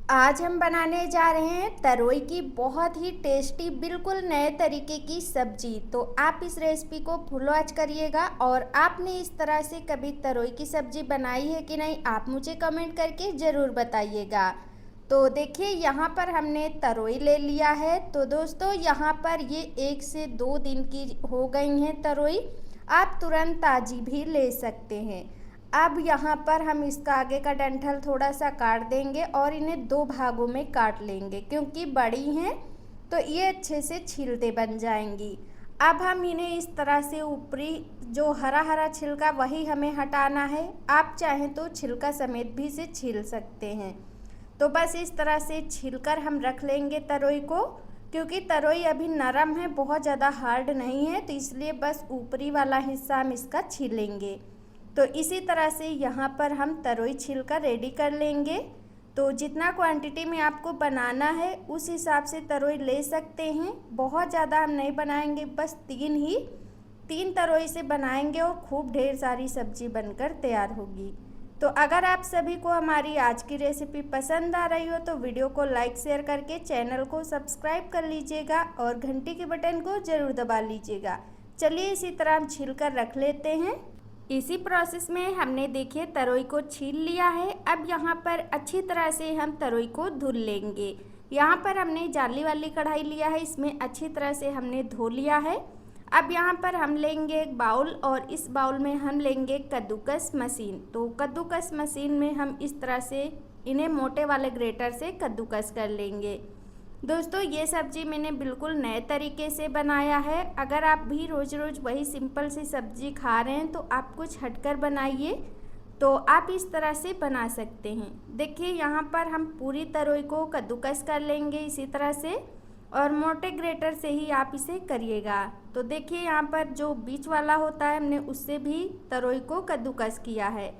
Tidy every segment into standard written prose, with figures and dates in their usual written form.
आज हम बनाने जा रहे हैं तरोई की बहुत ही टेस्टी बिल्कुल नए तरीके की सब्जी। तो आप इस रेसिपी को फॉलो आज करिएगा और आपने इस तरह से कभी तरोई की सब्जी बनाई है कि नहीं, आप मुझे कमेंट करके ज़रूर बताइएगा। तो देखिए यहाँ पर हमने तरोई ले लिया है। तो दोस्तों यहाँ पर ये 1 से 2 दिन की हो गई हैं तरोई। आप तुरंत ताज़ी भी ले सकते हैं। अब यहाँ पर हम इसका आगे का डंठल थोड़ा सा काट देंगे और इन्हें 2 भागों में काट लेंगे, क्योंकि बड़ी हैं तो ये अच्छे से छीलते बन जाएंगी। अब हम इन्हें इस तरह से ऊपरी जो हरा हरा छिलका वही हमें हटाना है। आप चाहें तो छिलका समेत भी इसे छील सकते हैं। तो बस इस तरह से छीलकर हम रख लेंगे तरोई को, क्योंकि तरोई अभी नरम है, बहुत ज़्यादा हार्ड नहीं है, तो इसलिए बस ऊपरी वाला हिस्सा हम इसका छीलेंगे। तो इसी तरह से यहाँ पर हम तरोई छीलकर रेडी कर लेंगे। तो जितना क्वांटिटी में आपको बनाना है उस हिसाब से तरोई ले सकते हैं। बहुत ज़्यादा हम नहीं बनाएंगे, बस 3 तरोई से बनाएंगे और खूब ढेर सारी सब्जी बनकर तैयार होगी। तो अगर आप सभी को हमारी आज की रेसिपी पसंद आ रही हो तो वीडियो को लाइक शेयर करके चैनल को सब्सक्राइब कर लीजिएगा और घंटी के बटन को ज़रूर दबा लीजिएगा। चलिए इसी तरह हम छील कर रख लेते हैं। इसी प्रोसेस में हमने देखिए तरोई को छील लिया है। अब यहाँ पर अच्छी तरह से हम तरोई को धुल लेंगे। यहाँ पर हमने जाली वाली कढ़ाई लिया है, इसमें अच्छी तरह से हमने धो लिया है। अब यहाँ पर हम लेंगे एक बाउल और इस बाउल में हम लेंगे कद्दूकस मशीन। तो कद्दूकस मशीन में हम इस तरह से इन्हें मोटे वाले ग्रेटर से कद्दूकस कर लेंगे। दोस्तों ये सब्जी मैंने बिल्कुल नए तरीके से बनाया है। अगर आप भी रोज़ रोज़ वही सिंपल सी सब्जी खा रहे हैं तो आप कुछ हटकर बनाइए, तो आप इस तरह से बना सकते हैं। देखिए यहाँ पर हम पूरी तरोई को कद्दूकस कर लेंगे इसी तरह से, और मोटे ग्रेटर से ही आप इसे करिएगा। तो देखिए यहाँ पर जो बीच वाला होता है हमने उससे भी तरोई को कद्दूकस किया है।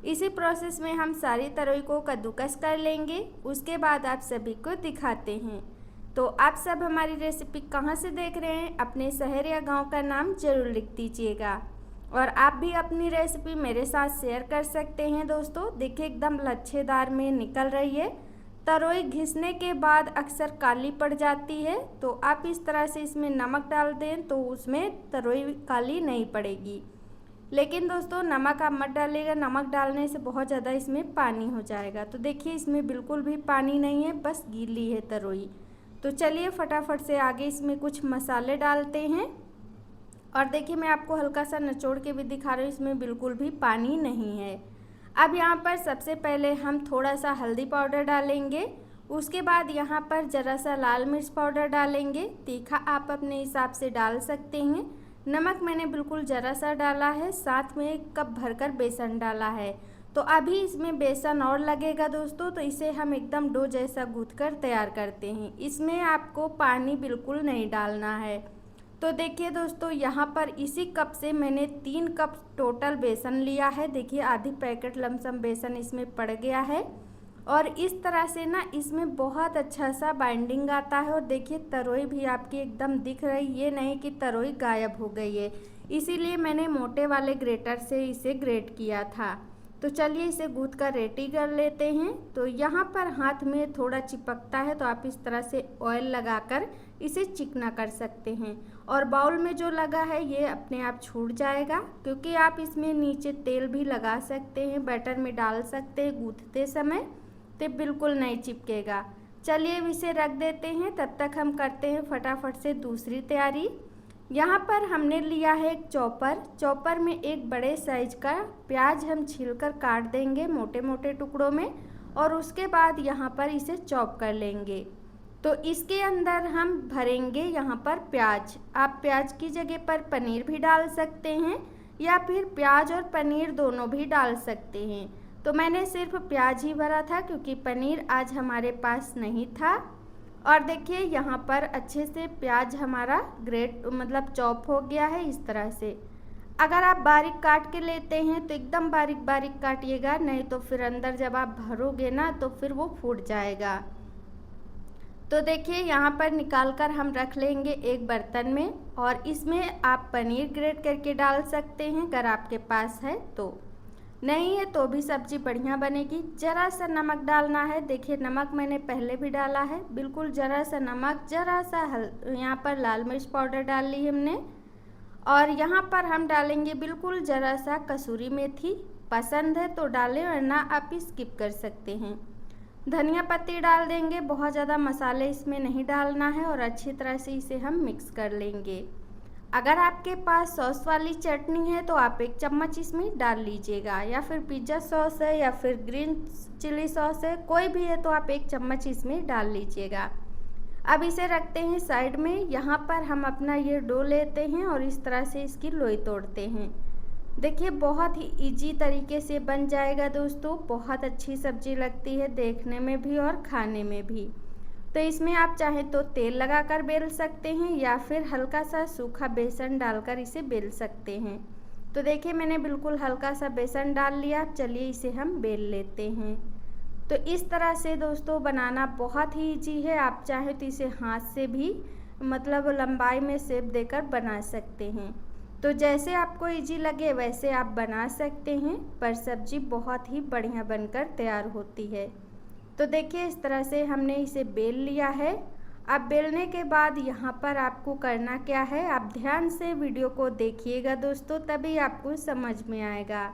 इसी प्रोसेस में हम सारी तरोई को कद्दूकस कर लेंगे। उसके बाद आप सभी को दिखाते हैं। तो आप सब हमारी रेसिपी कहाँ से देख रहे हैं, अपने शहर या गांव का नाम ज़रूर लिख दीजिएगा। और आप भी अपनी रेसिपी मेरे साथ शेयर कर सकते हैं। दोस्तों देखिए एकदम लच्छेदार में निकल रही है। तरोई घिसने के बाद अक्सर काली पड़ जाती है, तो आप इस तरह से इसमें नमक डाल दें तो उसमें तरोई काली नहीं पड़ेगी। लेकिन दोस्तों नमक आप मत डालिएगा, नमक डालने से बहुत ज़्यादा इसमें पानी हो जाएगा। तो देखिए इसमें बिल्कुल भी पानी नहीं है, बस गीली है तरोई। तो चलिए फटाफट से आगे इसमें कुछ मसाले डालते हैं। और देखिए मैं आपको हल्का सा निचोड़ के भी दिखा रही हूँ, इसमें बिल्कुल भी पानी नहीं है। अब यहाँ पर सबसे पहले हम थोड़ा सा हल्दी पाउडर डालेंगे। उसके बाद यहाँ पर ज़रा सा लाल मिर्च पाउडर डालेंगे। तीखा आप अपने हिसाब से डाल सकते हैं। नमक मैंने बिल्कुल ज़रा सा डाला है, साथ में 1 कप भरकर बेसन डाला है। तो अभी इसमें बेसन और लगेगा दोस्तों, तो इसे हम एकदम डो जैसा गूँथकर तैयार करते हैं। इसमें आपको पानी बिल्कुल नहीं डालना है। तो देखिए दोस्तों यहाँ पर इसी कप से मैंने 3 कप टोटल बेसन लिया है। देखिए आधी पैकेट लमसम बेसन इसमें पड़ गया है। और इस तरह से ना इसमें बहुत अच्छा सा बाइंडिंग आता है। और देखिए तरोई भी आपकी एकदम दिख रही, ये नहीं कि तरोई गायब हो गई है। इसीलिए मैंने मोटे वाले ग्रेटर से इसे ग्रेट किया था। तो चलिए इसे गूँथ कर रेडी कर लेते हैं। तो यहाँ पर हाथ में थोड़ा चिपकता है, तो आप इस तरह से ऑयल लगाकर इसे चिकना कर सकते हैं। और बाउल में जो लगा है ये अपने आप छूट जाएगा, क्योंकि आप इसमें नीचे तेल भी लगा सकते हैं, बैटर में डाल सकते हैं गूँथते समय, तो बिल्कुल नहीं चिपकेगा। चलिए अब इसे रख देते हैं, तब तक हम करते हैं फटाफट से दूसरी तैयारी। यहाँ पर हमने लिया है एक चॉपर में एक बड़े साइज का प्याज हम छीलकर काट देंगे मोटे मोटे टुकड़ों में, और उसके बाद यहाँ पर इसे चॉप कर लेंगे। तो इसके अंदर हम भरेंगे यहाँ पर प्याज। आप प्याज की जगह पर पनीर भी डाल सकते हैं, या फिर प्याज और पनीर दोनों भी डाल सकते हैं। तो मैंने सिर्फ प्याज ही भरा था, क्योंकि पनीर आज हमारे पास नहीं था। और देखिए यहाँ पर अच्छे से प्याज हमारा ग्रेट मतलब चॉप हो गया है इस तरह से। अगर आप बारीक काट के लेते हैं तो एकदम बारीक बारीक काटिएगा, नहीं तो फिर अंदर जब आप भरोगे ना तो फिर वो फूट जाएगा। तो देखिए यहाँ पर निकाल कर हम रख लेंगे एक बर्तन में, और इसमें आप पनीर ग्रेट करके डाल सकते हैं अगर आपके पास है तो। नहीं है तो भी सब्जी बढ़िया बनेगी। ज़रा सा नमक डालना है। देखिए नमक मैंने पहले भी डाला है, बिल्कुल ज़रा सा नमक, ज़रा सा यहाँ पर लाल मिर्च पाउडर डाल ली हमने। और यहाँ पर हम डालेंगे बिल्कुल ज़रा सा कसूरी मेथी। पसंद है तो डालें वरना आप स्किप कर सकते हैं। धनिया पत्ती डाल देंगे, बहुत ज़्यादा मसाले इसमें नहीं डालना है और अच्छी तरह से इसे हम मिक्स कर लेंगे। अगर आपके पास सॉस वाली चटनी है तो आप 1 चम्मच इसमें डाल लीजिएगा, या फिर पिज़्ज़ा सॉस है या फिर ग्रीन चिली सॉस है, कोई भी है तो आप 1 चम्मच इसमें डाल लीजिएगा। अब इसे रखते हैं साइड में। यहाँ पर हम अपना ये डो लेते हैं और इस तरह से इसकी लोई तोड़ते हैं। देखिए बहुत ही इजी तरीके से बन जाएगा दोस्तों। बहुत अच्छी सब्जी लगती है देखने में भी और खाने में भी। तो इसमें आप चाहें तो तेल लगाकर बेल सकते हैं या फिर हल्का सा सूखा बेसन डालकर इसे बेल सकते हैं। तो देखिए मैंने बिल्कुल हल्का सा बेसन डाल लिया। चलिए इसे हम बेल लेते हैं। तो इस तरह से दोस्तों बनाना बहुत ही इजी है। आप चाहें तो इसे हाथ से भी मतलब लंबाई में शेप देकर बना सकते हैं। तो जैसे आपको इजी लगे वैसे आप बना सकते हैं, पर सब्जी बहुत ही बढ़िया बनकर तैयार होती है। तो देखिए इस तरह से हमने इसे बेल लिया है। अब बेलने के बाद यहाँ पर आपको करना क्या है, आप ध्यान से वीडियो को देखिएगा दोस्तों, तभी आपको समझ में आएगा।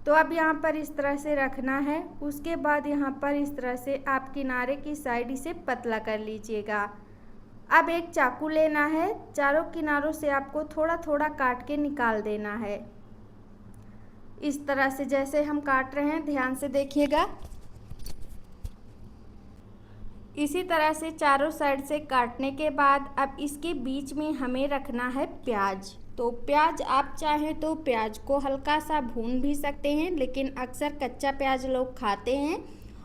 तो अब यहाँ पर इस तरह से रखना है। उसके बाद यहाँ पर इस तरह से आप किनारे की साइड इसे पतला कर लीजिएगा। अब एक चाकू लेना है, चारों किनारों से आपको थोड़ा थोड़ा काट के निकाल देना है। इस तरह से जैसे हम काट रहे हैं ध्यान से देखिएगा। इसी तरह से चारों साइड से काटने के बाद अब इसके बीच में हमें रखना है प्याज। तो प्याज आप चाहें तो प्याज को हल्का सा भून भी सकते हैं, लेकिन अक्सर कच्चा प्याज लोग खाते हैं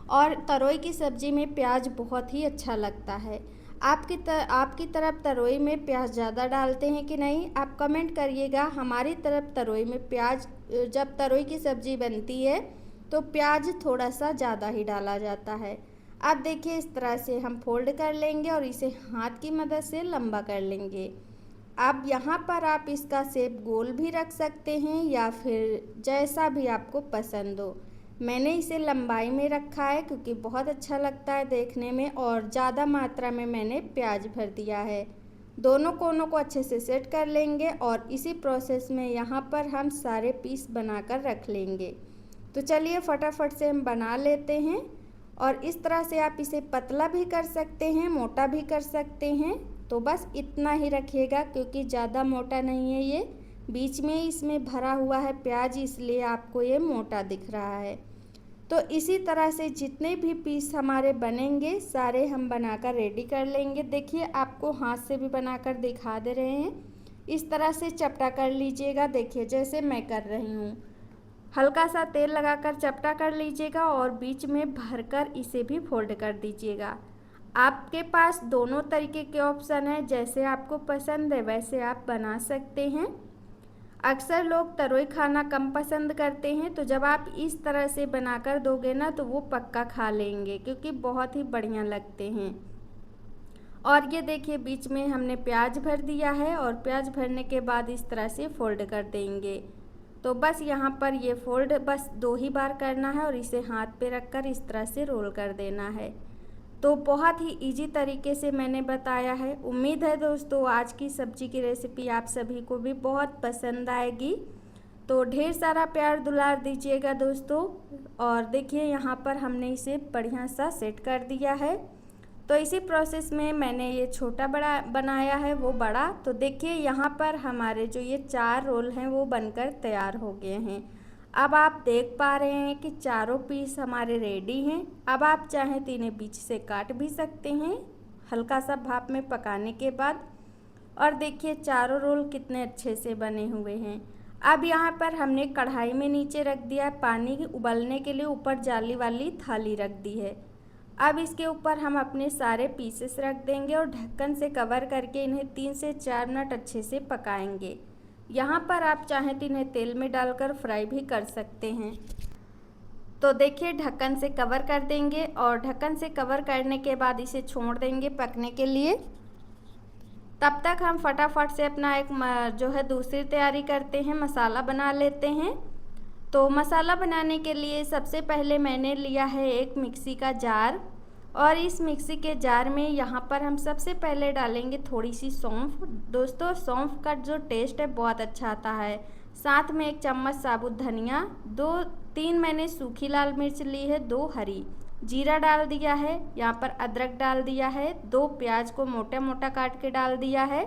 और तरोई की सब्ज़ी में प्याज बहुत ही अच्छा लगता है। आपकी तरफ तरोई में प्याज ज़्यादा डालते हैं कि नहीं, आप कमेंट करिएगा। हमारी तरफ तरोई में प्याज, जब तरोई की सब्ज़ी बनती है तो प्याज थोड़ा सा ज़्यादा ही डाला जाता है। अब देखिए इस तरह से हम फोल्ड कर लेंगे और इसे हाथ की मदद से लंबा कर लेंगे। अब यहाँ पर आप इसका शेप गोल भी रख सकते हैं या फिर जैसा भी आपको पसंद हो। मैंने इसे लंबाई में रखा है क्योंकि बहुत अच्छा लगता है देखने में, और ज़्यादा मात्रा में मैंने प्याज भर दिया है। दोनों कोनों को अच्छे से सेट कर लेंगे और इसी प्रोसेस में यहाँ पर हम सारे पीस बनाकर रख लेंगे। तो चलिए फटाफट से हम बना लेते हैं। और इस तरह से आप इसे पतला भी कर सकते हैं, मोटा भी कर सकते हैं। तो बस इतना ही रखिएगा क्योंकि ज़्यादा मोटा नहीं है ये, बीच में इसमें भरा हुआ है प्याज, इसलिए आपको ये मोटा दिख रहा है। तो इसी तरह से जितने भी पीस हमारे बनेंगे सारे हम बनाकर रेडी कर लेंगे। देखिए आपको हाथ से भी बनाकर दिखा दे रहे हैं। इस तरह से चपटा कर लीजिएगा। देखिए जैसे मैं कर रही हूँ, हल्का सा तेल लगाकर चपटा कर लीजिएगा और बीच में भरकर इसे भी फोल्ड कर दीजिएगा। आपके पास दोनों तरीके के ऑप्शन है, जैसे आपको पसंद है वैसे आप बना सकते हैं। अक्सर लोग तरोई खाना कम पसंद करते हैं, तो जब आप इस तरह से बनाकर दोगे ना तो वो पक्का खा लेंगे क्योंकि बहुत ही बढ़िया लगते हैं। और ये देखिए बीच में हमने प्याज भर दिया है और प्याज भरने के बाद इस तरह से फोल्ड कर देंगे। तो बस यहाँ पर ये फोल्ड बस 2 ही बार करना है और इसे हाथ पे रखकर इस तरह से रोल कर देना है। तो बहुत ही इजी तरीके से मैंने बताया है। उम्मीद है दोस्तों आज की सब्जी की रेसिपी आप सभी को भी बहुत पसंद आएगी। तो ढेर सारा प्यार दुलार दीजिएगा दोस्तों। और देखिए यहाँ पर हमने इसे बढ़िया सा सेट कर दिया है। तो इसी प्रोसेस में मैंने ये छोटा बड़ा बनाया है, वो बड़ा। तो देखिए यहाँ पर हमारे जो ये 4 रोल हैं वो बनकर तैयार हो गए हैं। अब आप देख पा रहे हैं कि चारों पीस हमारे रेडी हैं। अब आप चाहें तो इन्हें बीच से काट भी सकते हैं हल्का सा भाप में पकाने के बाद। और देखिए चारों रोल कितने अच्छे से बने हुए हैं। अब यहाँ पर हमने कढ़ाई में नीचे रख दिया है पानी उबलने के लिए, ऊपर जाली वाली थाली रख दी है। अब इसके ऊपर हम अपने सारे पीसेस रख देंगे और ढक्कन से कवर करके इन्हें 3 से 4 मिनट अच्छे से पकाएंगे। यहाँ पर आप चाहें तो इन्हें तेल में डालकर फ्राई भी कर सकते हैं। तो देखिए ढक्कन से कवर कर देंगे और ढक्कन से कवर करने के बाद इसे छोड़ देंगे पकने के लिए। तब तक हम फटाफट से अपना एक जो है दूसरी तैयारी करते हैं, मसाला बना लेते हैं। तो मसाला बनाने के लिए सबसे पहले मैंने लिया है एक मिक्सी का जार, और इस मिक्सी के जार में यहाँ पर हम सबसे पहले डालेंगे थोड़ी सी सौंफ। दोस्तों, सौंफ का जो टेस्ट है बहुत अच्छा आता है। साथ में 1 चम्मच साबुत धनिया, 2-3 मैंने सूखी लाल मिर्च ली है, 2 हरी, जीरा डाल दिया है। यहाँ पर अदरक डाल दिया है, 2 प्याज को मोटा मोटा काट के डाल दिया है।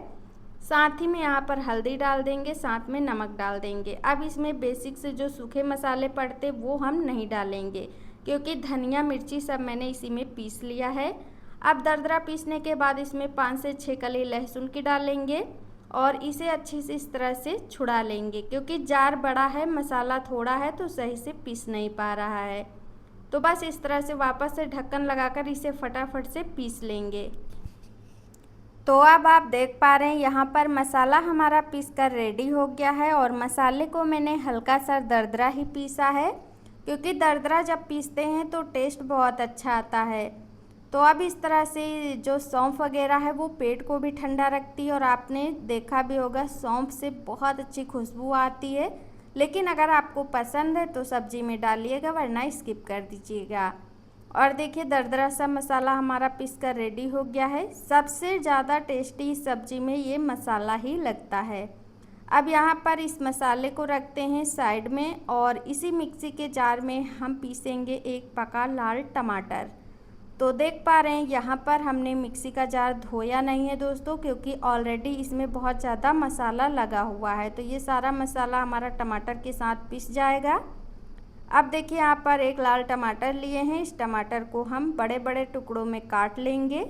साथ ही में यहाँ पर हल्दी डाल देंगे, साथ में नमक डाल देंगे। अब इसमें बेसिक से जो सूखे मसाले पड़ते वो हम नहीं डालेंगे, क्योंकि धनिया मिर्ची सब मैंने इसी में पीस लिया है। अब दरदरा पीसने के बाद इसमें 5 से 6 कली लहसुन की डालेंगे और इसे अच्छे से इस तरह से छुड़ा लेंगे, क्योंकि जार बड़ा है, मसाला थोड़ा है तो सही से पीस नहीं पा रहा है। तो बस इस तरह से वापस से ढक्कन लगाकर इसे फटाफट से पीस लेंगे। तो अब आप देख पा रहे हैं यहाँ पर मसाला हमारा पीस कर रेडी हो गया है, और मसाले को मैंने हल्का सा दरदरा ही पीसा है, क्योंकि दरदरा जब पीसते हैं तो टेस्ट बहुत अच्छा आता है। तो अब इस तरह से जो सौंफ वगैरह है वो पेट को भी ठंडा रखती है, और आपने देखा भी होगा सौंफ से बहुत अच्छी खुशबू आती है। लेकिन अगर आपको पसंद है तो सब्जी में डालिएगा, वरना स्किप कर दीजिएगा। और देखिए दरदरा सा मसाला हमारा पीस कर रेडी हो गया है। सबसे ज़्यादा टेस्टी इस सब्जी में ये मसाला ही लगता है। अब यहाँ पर इस मसाले को रखते हैं साइड में, और इसी मिक्सी के जार में हम पीसेंगे एक पका लाल टमाटर। तो देख पा रहे हैं यहाँ पर हमने मिक्सी का जार धोया नहीं है दोस्तों, क्योंकि ऑलरेडी इसमें बहुत ज़्यादा मसाला लगा हुआ है। तो ये सारा मसाला हमारा टमाटर के साथ पिस जाएगा। अब देखिए यहाँ पर एक लाल टमाटर लिए हैं। इस टमाटर को हम बड़े बड़े टुकड़ों में काट लेंगे,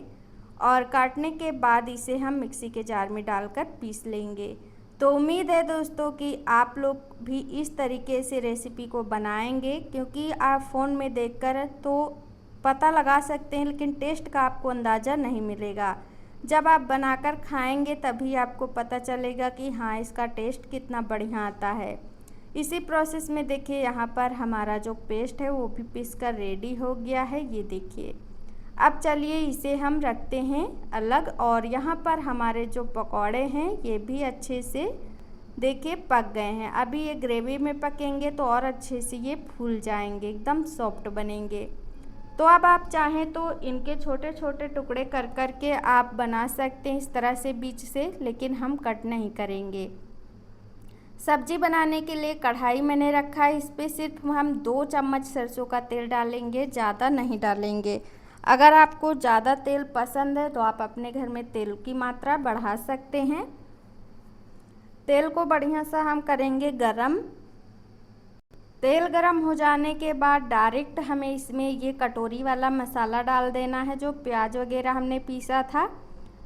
और काटने के बाद इसे हम मिक्सी के जार में डालकर पीस लेंगे। तो उम्मीद है दोस्तों कि आप लोग भी इस तरीके से रेसिपी को बनाएंगे, क्योंकि आप फ़ोन में देखकर तो पता लगा सकते हैं, लेकिन टेस्ट का आपको अंदाज़ा नहीं मिलेगा। जब आप बनाकर खाएंगे तभी आपको पता चलेगा कि हाँ, इसका टेस्ट कितना बढ़िया आता है। इसी प्रोसेस में देखिए यहाँ पर हमारा जो पेस्ट है वो भी पीस कर रेडी हो गया है, ये देखिए। अब चलिए इसे हम रखते हैं अलग, और यहाँ पर हमारे जो पकौड़े हैं ये भी अच्छे से देखिए पक गए हैं। अभी ये ग्रेवी में पकेंगे तो और अच्छे से ये फूल जाएंगे, एकदम सॉफ्ट बनेंगे। तो अब आप चाहें तो इनके छोटे छोटे टुकड़े कर कर के आप बना सकते हैं इस तरह से बीच से, लेकिन हम कट नहीं करेंगे। सब्जी बनाने के लिए कढ़ाई मैंने रखा है, इस पर सिर्फ हम 2 चम्मच सरसों का तेल डालेंगे, ज़्यादा नहीं डालेंगे। अगर आपको ज़्यादा तेल पसंद है तो आप अपने घर में तेल की मात्रा बढ़ा सकते हैं। तेल को बढ़िया सा हम करेंगे गरम। तेल गरम हो जाने के बाद डायरेक्ट हमें इसमें ये कटोरी वाला मसाला डाल देना है, जो प्याज वगैरह हमने पीसा था,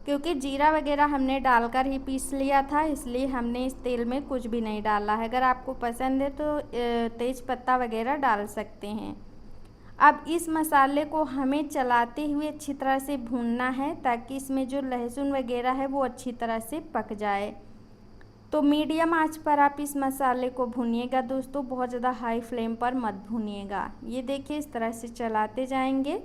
क्योंकि जीरा वगैरह हमने डालकर ही पीस लिया था, इसलिए हमने इस तेल में कुछ भी नहीं डाला है। अगर आपको पसंद है तो तेज पत्ता वगैरह डाल सकते हैं। अब इस मसाले को हमें चलाते हुए अच्छी तरह से भूनना है, ताकि इसमें जो लहसुन वगैरह है वो अच्छी तरह से पक जाए। तो मीडियम आंच पर आप इस मसाले को भूनिएगा दोस्तों, बहुत ज़्यादा हाई फ्लेम पर मत भूनिएगा। ये देखिए इस तरह से चलाते जाएंगे,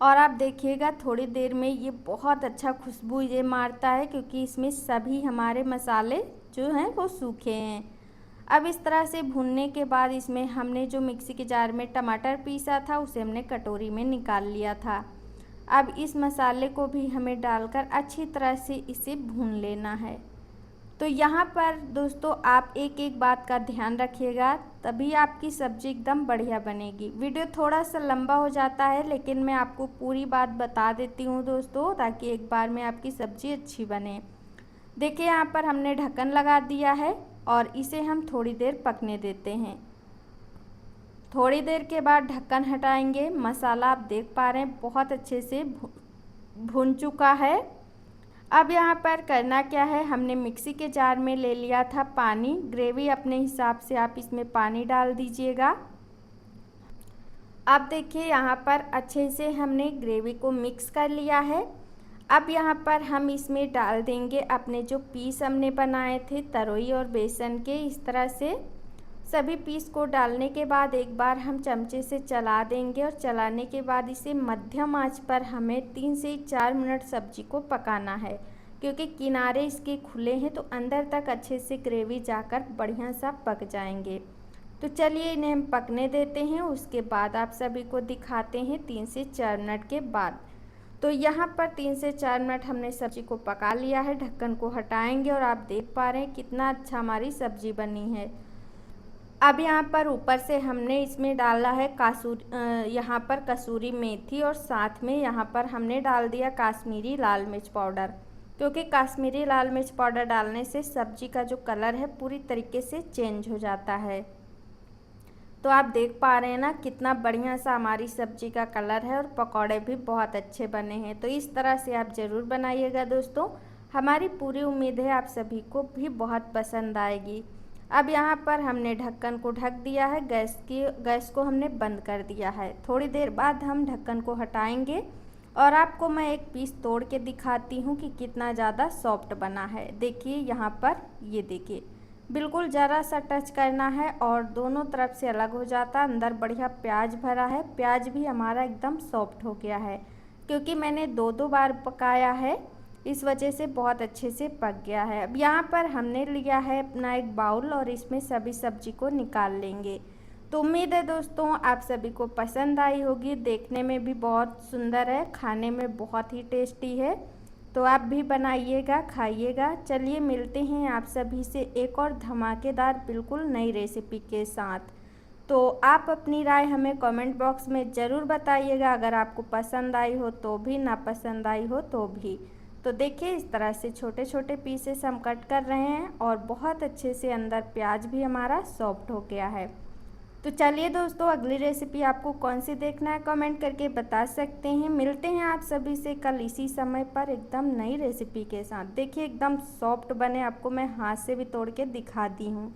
और आप देखिएगा थोड़ी देर में ये बहुत अच्छा खुशबू ये मारता है, क्योंकि इसमें सभी हमारे मसाले जो हैं वो सूखे हैं। अब इस तरह से भूनने के बाद इसमें हमने जो मिक्सी के जार में टमाटर पीसा था उसे हमने कटोरी में निकाल लिया था। अब इस मसाले को भी हमें डालकर अच्छी तरह से इसे भून लेना है। तो यहाँ पर दोस्तों आप एक एक बात का ध्यान रखिएगा, तभी आपकी सब्ज़ी एकदम बढ़िया बनेगी। वीडियो थोड़ा सा लंबा हो जाता है, लेकिन मैं आपको पूरी बात बता देती हूँ दोस्तों, ताकि एक बार में आपकी सब्ज़ी अच्छी बने। देखिए यहाँ पर हमने ढक्कन लगा दिया है, और इसे हम थोड़ी देर पकने देते हैं। थोड़ी देर के बाद ढक्कन हटाएंगे। मसाला आप देख पा रहे हैं बहुत अच्छे से भुन चुका है। अब यहाँ पर करना क्या है, हमने मिक्सी के जार में ले लिया था पानी। ग्रेवी अपने हिसाब से आप इसमें पानी डाल दीजिएगा। अब देखिए यहाँ पर अच्छे से हमने ग्रेवी को मिक्स कर लिया है। अब यहाँ पर हम इसमें डाल देंगे अपने जो पीस हमने बनाए थे तरोई और बेसन के। इस तरह से सभी पीस को डालने के बाद एक बार हम चमचे से चला देंगे, और चलाने के बाद इसे मध्यम आंच पर हमें 3 से 4 मिनट सब्जी को पकाना है, क्योंकि किनारे इसके खुले हैं तो अंदर तक अच्छे से ग्रेवी जाकर बढ़िया सा पक जाएंगे। तो चलिए इन्हें हम पकने देते हैं, उसके बाद आप सभी को दिखाते हैं 3 से 4 मिनट के बाद। तो यहाँ पर 3 से 4 मिनट हमने सब्जी को पका लिया है। ढक्कन को हटाएंगे और आप देख पा रहे हैं कितना अच्छा हमारी सब्जी बनी है। अब यहाँ पर ऊपर से हमने इसमें डाला है यहाँ पर कसूरी मेथी, और साथ में यहाँ पर हमने डाल दिया काश्मीरी लाल मिर्च पाउडर, क्योंकि काश्मीरी लाल मिर्च पाउडर डालने से सब्जी का जो कलर है पूरी तरीके से चेंज हो जाता है। तो आप देख पा रहे हैं ना कितना बढ़िया सा हमारी सब्जी का कलर है, और पकौड़े भी बहुत अच्छे बने हैं। तो इस तरह से आप ज़रूर बनाइएगा दोस्तों, हमारी पूरी उम्मीद है आप सभी को भी बहुत पसंद आएगी। अब यहाँ पर हमने ढक्कन को ढक दिया है, गैस को हमने बंद कर दिया है। थोड़ी देर बाद हम ढक्कन को हटाएंगे और आपको मैं एक पीस तोड़ के दिखाती हूँ कि कितना ज़्यादा सॉफ्ट बना है। देखिए यहाँ पर, ये देखिए बिल्कुल ज़रा सा टच करना है और दोनों तरफ से अलग हो जाता। अंदर बढ़िया प्याज भरा है, प्याज भी हमारा एकदम सॉफ्ट हो गया है, क्योंकि मैंने दो बार पकाया है, इस वजह से बहुत अच्छे से पक गया है। अब यहाँ पर हमने लिया है अपना एक बाउल और इसमें सभी सब्जी को निकाल लेंगे। तो उम्मीद है दोस्तों आप सभी को पसंद आई होगी, देखने में भी बहुत सुंदर है, खाने में बहुत ही टेस्टी है। तो आप भी बनाइएगा, खाइएगा। चलिए मिलते हैं आप सभी से एक और धमाकेदार बिल्कुल नई रेसिपी के साथ। तो आप अपनी राय हमें कमेंट बॉक्स में ज़रूर बताइएगा, अगर आपको पसंद आई हो तो भी, ना पसंद आई हो तो भी। तो देखिए इस तरह से छोटे छोटे पीसेस हम कट कर रहे हैं और बहुत अच्छे से अंदर प्याज भी हमारा सॉफ्ट हो गया है। तो चलिए दोस्तों, अगली रेसिपी आपको कौन सी देखना है कमेंट करके बता सकते हैं। मिलते हैं आप सभी से कल इसी समय पर एकदम नई रेसिपी के साथ। देखिए एकदम सॉफ्ट बने, आपको मैं हाथ से भी तोड़ के दिखा दी हूँ।